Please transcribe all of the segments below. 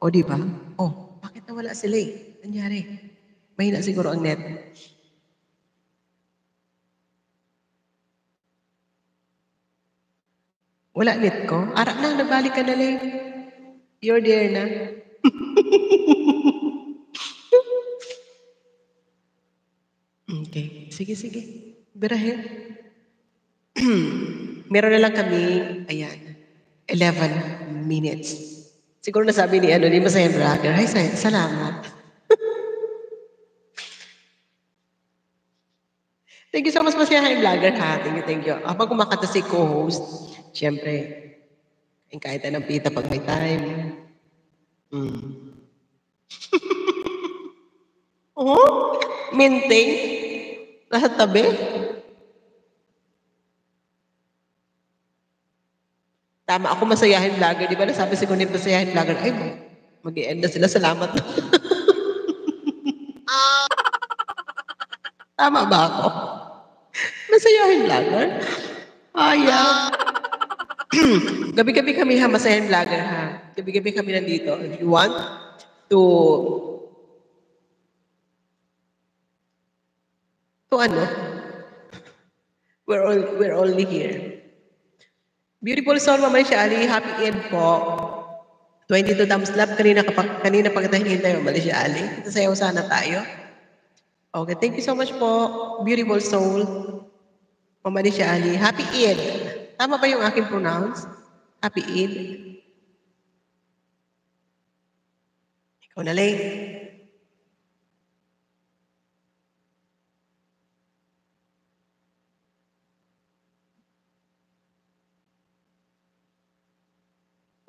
O, di ba? Oh, bakit nawala sila eh? Nangyari? Mahina siguro ang net. Wala net ko? Ara na, nabalik ka na lang. You're there na. Okay. Sige, sige. Birahin. Meron na lang kami, ayan, 11 minutes. Siguro nasabi ni Masayang Vlogger, hi, salamat. Thank you so much, Masayang Vlogger, ha? Thank you. Habang kumakanta si co-host, syempre, kahit anong pita pag may time. Oh, minting. Nasa tabi. Tama ako, Masayahin Vlogger. Di ba nasabi si Gunit Masayahin Vlogger, ay, mag-i-end na sila. Salamat. Tama ba ako? Masayahin Vlogger? Ayan. Gabi-gabi kami ha, Masayahin Vlogger ha. Gabi-gabi kami nandito. If you want to ano? We're only here. Beautiful soul, Mama Alicia Ali. Happy Eid po. 22 thumbs up. Kanina pa kita hinihintay, Mama Alicia Ali. Sayaw sana tayo. Okay, thank you so much po. Beautiful soul, Mama Alicia Ali. Happy Eid. Tama ba yung aking pronounce? Happy Eid. Ikaw na lang.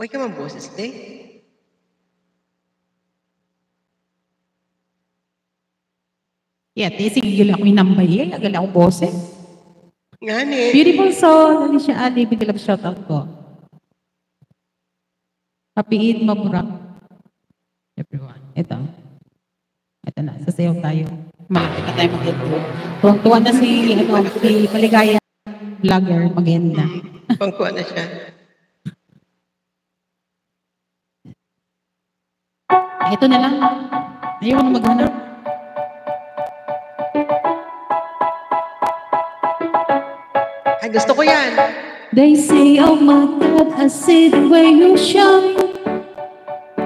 Huwag ka man boses, Yeah, sige lang ako inambay. Agal ako boses. Ngani. Beautiful soul, Alicia Ali, bigil lang shoutout ko. Happy Eid, Maburak. Everyone, ito na, sasayaw tayo. Malapit na tayo mag-ito. Tuwang-tuwa na si Maligaya Vlogger, maganda. Pangkuha na siya. Ito na lang. Ayaw na maghanap. Ay, gusto ko yan. They say, oh my God, I see the way you shine.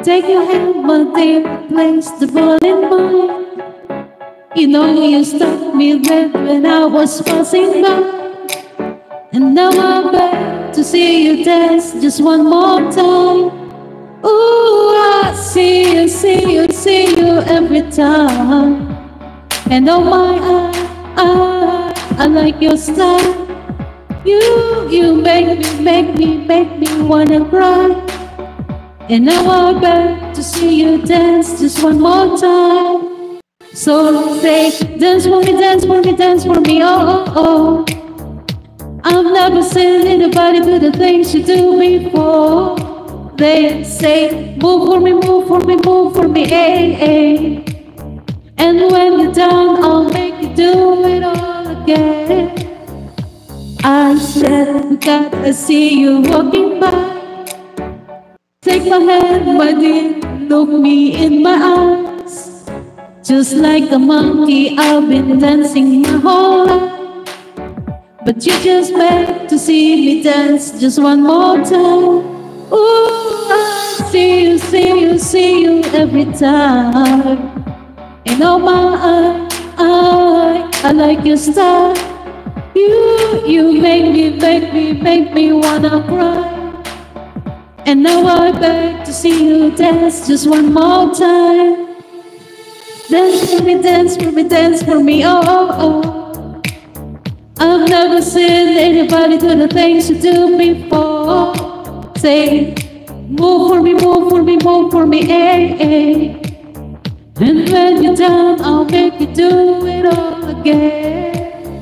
Take your hand, my dear, place the ball in mine. You know you stopped me there when I was passing by. And now I'm back to see you dance just one more time. Ooh, I see you every time. And oh my, I like your style. You make me wanna cry. And now I'm back to see you dance just one more time. So say, dance for me, dance for me, dance for me, oh, oh, oh. I've never seen anybody do the things you do before. They say, move for me, move for me, move for me, eh, eh. And when you're down, I'll make you do it all again. I said, God, I see you walking by. Take my hand, my dear, look me in my eyes. Just like a monkey, I've been dancing my whole life. But you just meant to see me dance just one more time. Ooh, I see you every time. And oh my, I like your style. You make me wanna cry. And now I beg to see you dance just one more time. Dance for me, dance for me, dance for me, oh, oh, oh. I've never seen anybody do the things you do before. Say, move for me, move for me, move for me, eh, eh. And when you're down, I'll make you do it all again.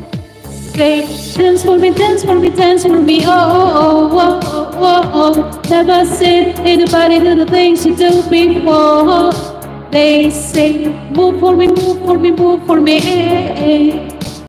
Say, dance for me, dance for me, dance for me, oh, oh, oh, oh, oh, oh. Never seen anybody do the things you do before. They say, move for me, move for me, move for me, eh, eh.